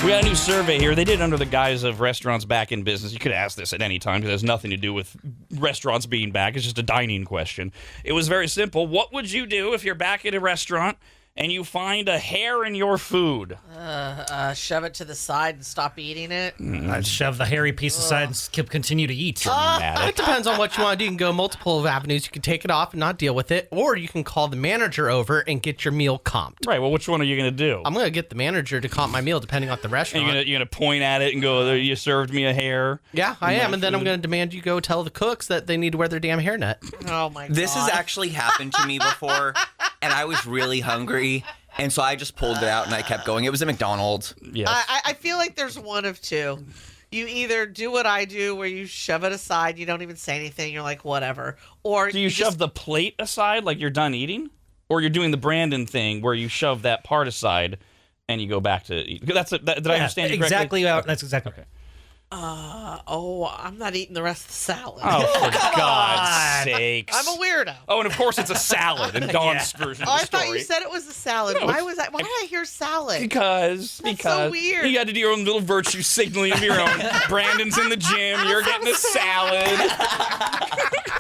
We got a new survey here. They did it under the guise of restaurants back in business. You could ask this at any time because it has nothing to do with restaurants being back. It's just a dining question. It was very simple. What would you do if you're back at a restaurant and you find a hair in your food? Shove it to the side and stop eating it. I'd shove the hairy piece aside and continue to eat. It depends on what you want to do. You can go multiple avenues. You can take it off and not deal with it, or you can call the manager over and get your meal comped. Right, well, which one are you going to do? I'm going to get the manager to comp my meal, depending on the restaurant. You're going to point at it and go, you served me a hair? Yeah, I am, and then I'm going to demand you go tell the cooks that they need to wear their damn hairnet. Oh, my God. This has actually happened to me before, and I was really hungry. And so I just pulled it out and I kept going. It was at McDonald's. Yes. I feel like there's one of two. You either do what I do where you shove it aside, you don't even say anything, you're like, whatever. Or do you shove the plate aside like you're done eating? Or you're doing the Brandon thing where you shove that part aside and you go back to eat? Did I understand you correctly? Exactly. That's exactly okay. I'm not eating the rest of the salad. Oh, for God's sakes. I'm a weirdo. Oh, and of course it's a salad in Dawn's version of the I story. thought you said it was a salad. No, Why did I hear salad? Because so weird. You had to do your own little virtue signaling of your own. Brandon's in the gym. You're getting a salad.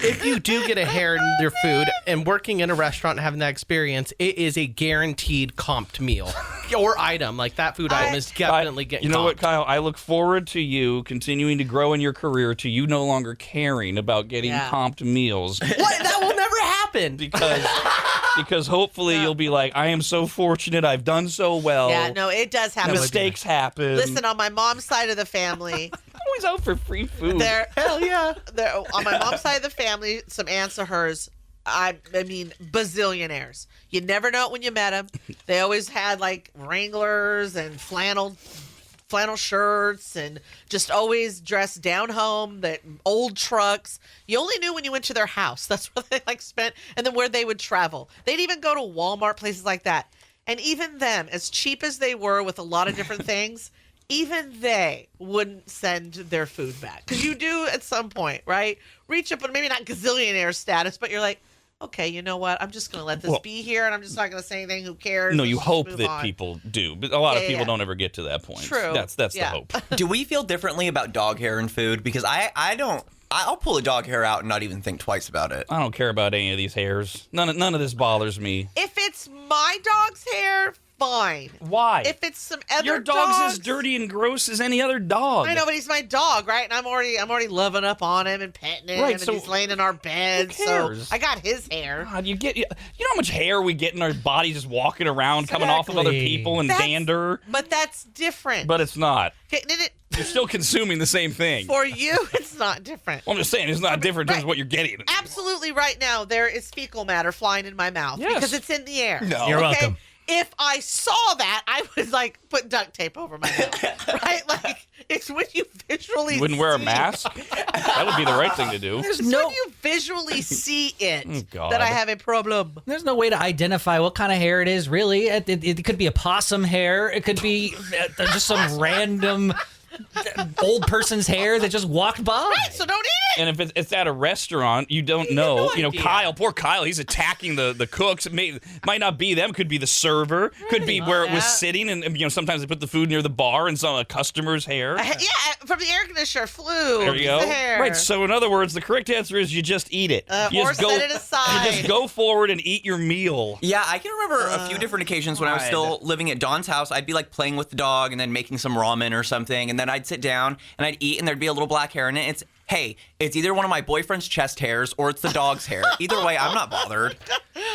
If you do get a hair in your food and working in a restaurant and having that experience, it is a guaranteed comped meal or item. Like that food item is definitely getting You know comped. what, Kyle? I look forward to you continuing to grow in your career to you no longer caring about getting comped meals. What? That will never happen. Because hopefully you'll be like, I am so fortunate. I've done so well. Yeah, no, it does happen. Mistakes happen. Listen, on my mom's side of the family, always out for free food. Hell yeah. On my mom's side of the family, some aunts of hers, I mean, bazillionaires. You never know it when you met them. They always had like Wranglers and flannel shirts and just always dressed down home, that old trucks. You only knew when you went to their house. That's where they spent, and then where they would travel. They'd even go to Walmart, places like that. And even them, as cheap as they were with a lot of different things, even they wouldn't send their food back. Because you do at some point, right? Reach up, and maybe not gazillionaire status, but you're like, okay, you know what? I'm just going to let this be here, and I'm just not going to say anything. Who cares? No, you Let's hope move that on. people do, but a lot of people don't ever get to that point. True. That's the hope. Do we feel differently about dog hair in food? Because I don't. I'll pull a dog hair out and not even think twice about it. I don't care about any of these hairs. None of this bothers me. If it's my dog's hair, fine. Why? If it's some other Your dog's as dirty and gross as any other dog. I know, but he's my dog, right? And I'm already loving up on him and petting him, Right, and so he's laying in our bed. who cares? So I got his hair. God, you know how much hair we get in our bodies just walking around, coming off of other people and dander? But that's different. But it's not. Okay, You're still consuming the same thing. for you, it's not different. Well, I'm just saying, it's not different in terms of what you're getting. Absolutely, right now there is fecal matter flying in my mouth because it's in the air. No. You're welcome. If I saw that, I would like put duct tape over my mouth, right? Like it's when you visually. You wouldn't wear a mask? That would be the right thing to do. It's when you visually see it that I have a problem. There's no way to identify what kind of hair it is, really. It could be a possum hair. It could be just some random old person's hair that just walked by. Right, so don't eat it. And if it's at a restaurant, you don't know. no idea. Poor Kyle, he's attacking the cooks. It might not be them. Could be the server. Could be where it was sitting. And sometimes they put the food near the bar and some a customer's hair. Yeah, from the air conditioner flew. There you go. The hair. Right. So in other words, the correct answer is you just eat it. Or set it aside. You just go forward and eat your meal. Yeah, I can remember a few different occasions when I was still living at Dawn's house. I'd be like playing with the dog and then making some ramen or something, and then I'd sit down and I'd eat, and there'd be a little black hair in it. It's either one of my boyfriend's chest hairs or it's the dog's hair. Either way, I'm not bothered.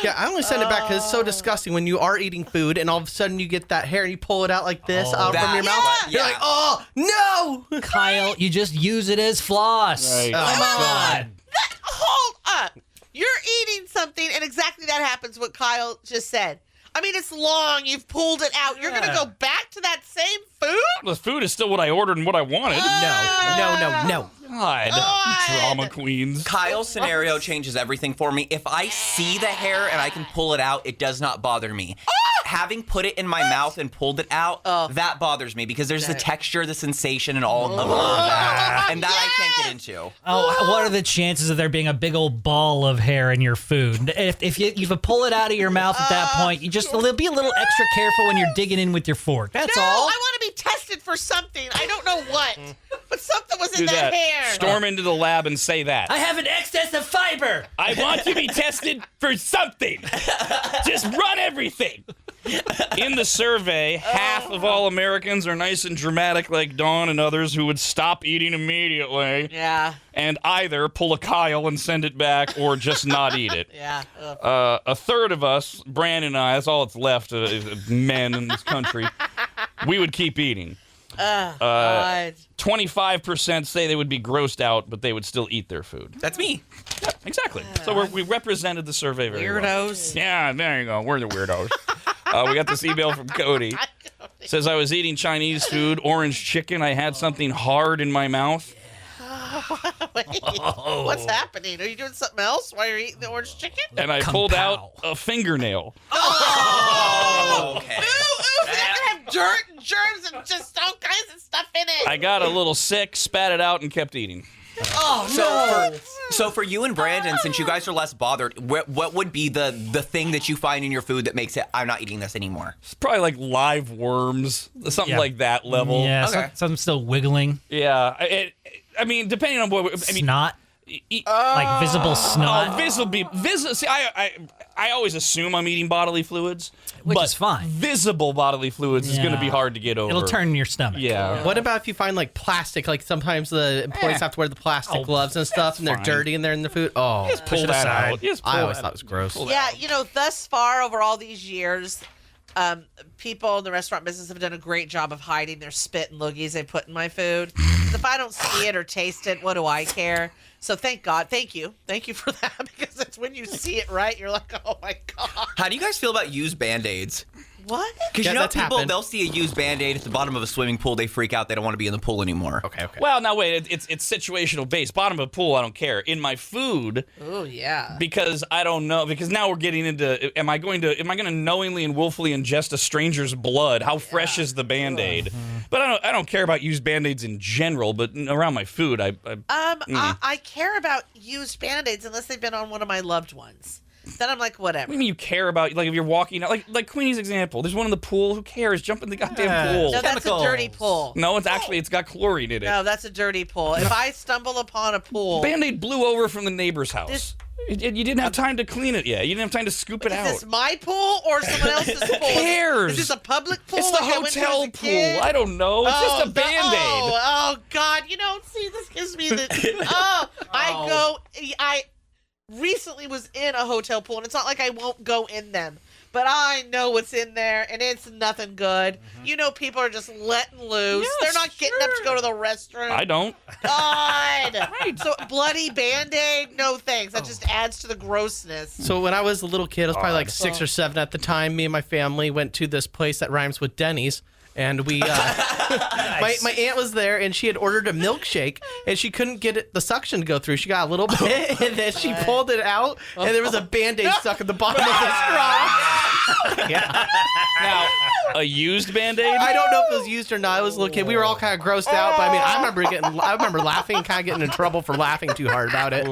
Yeah, I only send it back because it's so disgusting when you are eating food and all of a sudden you get that hair and you pull it out like this out from your mouth. Yeah. You're like, oh, no! Kyle, you just use it as floss. Right. Come on. Hold up. You're eating something, and exactly that happens what Kyle just said. I mean, it's long. You've pulled it out. You're going to go back to that same food? The food is still what I ordered and what I wanted. No. God. Drama queens. Kyle's scenario changes everything for me. If I see the hair and I can pull it out, it does not bother me. Having put it in my mouth and pulled it out, that bothers me because there's the texture, the sensation, and all of that. And that I can't get into. Oh, what are the chances of there being a big old ball of hair in your food? If you pull it out of your mouth at that point, you just be a little extra careful when you're digging in with your fork. That's all. I want to be tested tested for something. I don't know what, but something was in Do that that. hair. Storm into the lab and say that. I have an excess of fiber. I want to be tested for something. Just run everything. In the survey, half of all Americans are nice and dramatic like Dawn and others who would stop eating immediately Yeah, and either pull a Kyle and send it back or just not eat it. yeah. Ugh. A third of us, Brandon and I, that's all that's left of men in this country, we would keep eating. God. 25% say they would be grossed out, but they would still eat their food. That's me. Exactly. So we represented the survey very well. Weirdos. Yeah, there you go. We're the weirdos. We got this email from Cody. Says, I was eating Chinese food, orange chicken. I had something hard in my mouth. Wait, what's happening? Are you doing something else while you're eating the orange chicken? And I pulled out a fingernail. Oh! Okay. Ooh, it's gonna have dirt and germs and just all kinds of stuff in it. I got a little sick, spat it out, and kept eating. So for you and Brandon, since you guys are less bothered, what would be the thing that you find in your food that makes it, I'm not eating this anymore? It's probably like live worms, something Yeah. like that level. Yeah, Okay. some still wiggling. Yeah. I mean, depending on what... I mean, Snot. Like visible snot. See, I always assume I'm eating bodily fluids, Which but is fine. Visible bodily fluids is going to be Yeah. hard to get over. It'll turn in your stomach. Yeah. What about if you find like plastic? Like sometimes the employees have to wear the plastic gloves and stuff, and they're fine. dirty and they're in the food. Oh, Pull it that aside. out. Just pull I always that thought it was gross. Yeah, you know, thus far over all these years, people in the restaurant business have done a great job of hiding their spit and loogies they put in my food. 'Cause if I don't see it or taste it, what do I care? So thank God, thank you for that, because it's when you see it right, you're like, oh my God, How do you guys feel about used Band-Aids? what? Because Yeah, you know that's people, happened. they'll see a used Band-Aid at the bottom of a swimming pool, they freak out, they don't want to be in the pool anymore. Okay. Well, now wait, it's situational based. Bottom of a pool, I don't care. In my food, Oh yeah. because I don't know. Because now we're getting into: am I going to knowingly and willfully ingest a stranger's blood? How fresh is the Band-Aid? But I don't care about used Band-Aids in general. But around my food, I care about used Band-Aids unless they've been on one of my loved ones. Then I'm like, whatever. I mean, you care about, like, if you're walking out, like Queenie's example. There's one in the pool. Who cares? Jump in the goddamn pool. No, that's a dirty pool. No, it's got chlorine in it. No, that's a dirty pool. If I stumble upon a pool, Band-Aid blew over from the neighbor's house. This- You didn't have time to clean it yet. You didn't have time to scoop it is out. this my pool or someone else's pool? Who cares? Is this a public pool? It's the like I went to hotel as a pool. kid? I don't know. It's just a Band-Aid. Oh, God. You know, see, this gives me the... I recently was in a hotel pool, and it's not like I won't go in them. But I know what's in there, and it's nothing good. You know, people are just letting loose. Yes, They're not getting up to go to the restroom. I don't. God. So bloody Band-Aid, no thanks. That just adds to the grossness. So when I was a little kid, I was probably like 6 or 7 at the time. Me and my family went to this place that rhymes with Denny's, and we my aunt was there, and she had ordered a milkshake, and she couldn't get the suction to go through. She got a little bit, and then she pulled it out, and there was a Band-Aid stuck at the bottom of the straw. Now, a used Band-Aid? I don't know if it was used or not. I was a little kid. We were all kind of grossed out, but I mean, I remember laughing, kind of getting in trouble for laughing too hard about it.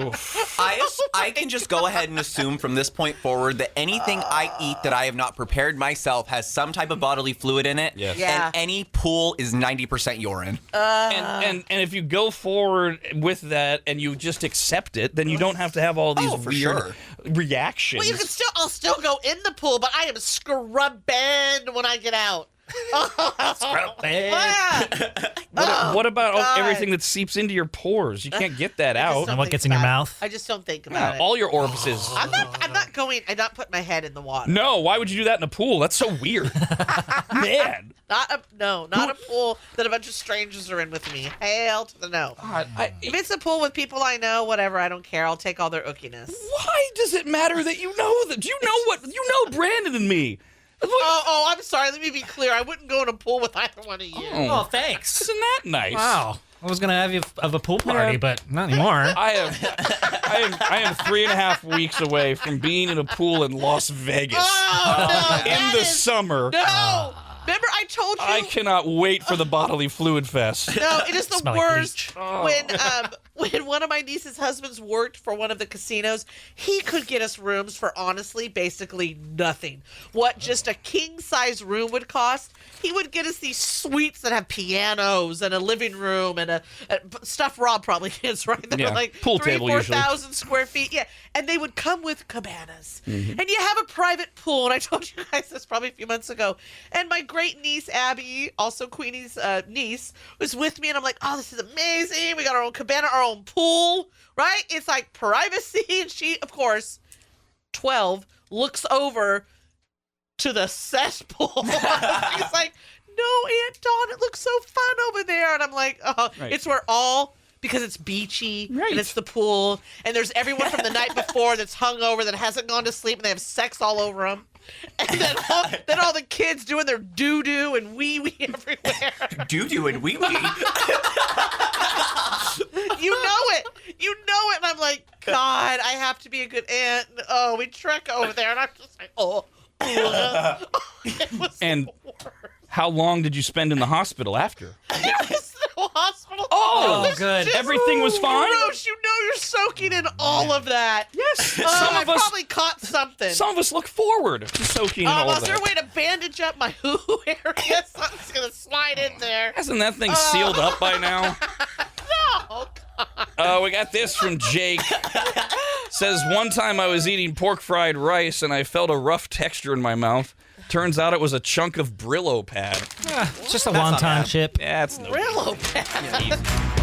I can just go ahead and assume from this point forward that anything I eat that I have not prepared myself has some type of bodily fluid in it. Yes. Yeah. And any pool is 90% urine. And if you go forward with that and you just accept it, then you don't have to have all these for weird sure. reactions. Well, I'll still go in the pool, but I am scrubbing when I get out. What about God. everything that seeps into your pores? You can't get that out. And what gets in your mouth? I just don't think about it. All your orifices. I'm not putting my head in the water. No, why would you do that in a pool? That's so weird. Man. Not a pool that a bunch of strangers are in with me. Hell to the no. If it's a pool with people I know, whatever, I don't care. I'll take all their ookiness. Why does it matter that you know that? You know Brandon and me. Oh, I'm sorry. Let me be clear. I wouldn't go in a pool with either one of you. Oh, thanks. Isn't that nice? Wow. I was gonna have you of a pool party, Yeah. but not anymore. I am 3.5 weeks away from being in a pool in Las Vegas Oh, no. in that the is- summer. No. Remember I told you? I cannot wait for the bodily fluid fest. No, it is the Smell like worst. bleach. When one of my niece's husbands worked for one of the casinos, he could get us rooms for honestly basically nothing. What just a king size room would cost, he would get us these suites that have pianos and a living room and a stuff Rob probably gets, right? They're Yeah, like pool 3,000 table usually. 4,000 square feet. Yeah, and they would come with cabanas, and you have a private pool. And I told you guys this probably a few months ago. And my great niece Abby, also Queenie's niece, was with me, and I'm like, "Oh, this is amazing! We got our own cabana, our own pool, right? It's like privacy." And she, of course, 12, looks over to the cesspool. She's like, "No, Aunt Dawn, it looks so fun over there." And I'm like, "Oh, Right. it's where all." Because it's beachy, Right. and it's the pool, and there's everyone from the night before that's hungover that hasn't gone to sleep, and they have sex all over them. And then all the kids doing their doo-doo and wee-wee everywhere. Doo-doo and wee-wee. You know it. You know it. And I'm like, God, I have to be a good aunt. And, oh, we trek over there, and I'm just like, oh. It was And- the worst. How long did you spend in the hospital after? There was no hospital. Oh, good. Everything was fine? Gross, you know you're soaking in all of that. Yes. I probably caught something. Some of us look forward to soaking in all Was of there a that. way to bandage up my hoo-hoo area? Something's going to slide in there. Hasn't that thing sealed up by now? Oh, God. We got this from Jake. Says, one time I was eating pork fried rice and I felt a rough texture in my mouth. Turns out it was a chunk of Brillo pad. It's just a wonton chip. Yeah, it's no Brillo pad. easy.